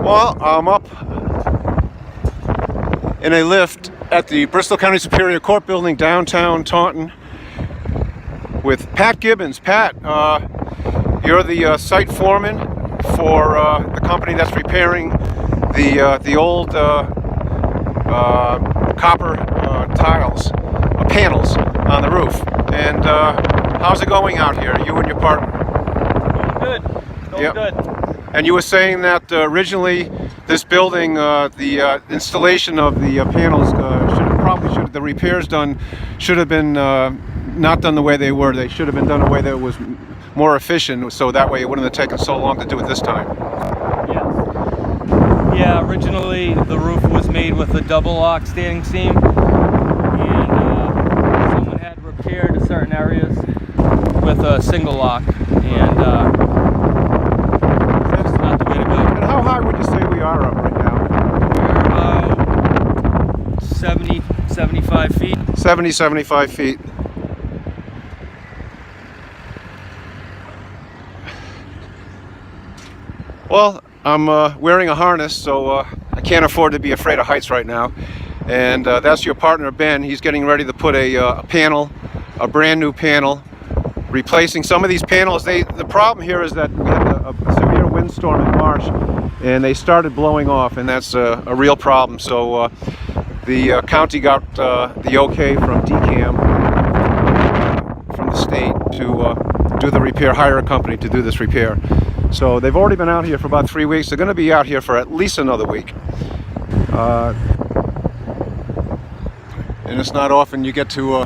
Well, I'm up in a lift at the Bristol County Superior Court building downtown Taunton with Pat Gibbons. Pat, you're the site foreman for the company that's repairing the old copper panels on the roof. And how's it going out here, you and your partner? Going good. Going good. And you were saying that originally this building, the installation of the panels the repairs done should have been not done the way they were. They should have been done in a way that was more efficient, so that way it wouldn't have taken so long to do it this time. Yeah, originally the roof was made with a double lock standing seam, and someone had repaired certain areas with a single lock, and that's not the way to go. And how high would you say we are up right now? We're about 75 feet. 75 feet. Well, I'm wearing a harness, so I can't afford to be afraid of heights right now. And that's your partner, Ben. He's getting ready to put a panel, a brand new panel, replacing some of these panels. The problem here is that we had a severe windstorm in March, and they started blowing off, and that's a real problem. So the county got the okay from DCAM, from the state, to do the repair, hire a company to do this repair. So they've already been out here for about 3 weeks. They're going to be out here for at least another week. And it's not often you get to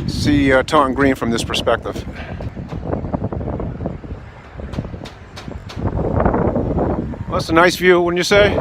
see Taunton Green from this perspective. Well, that's a nice view, wouldn't you say?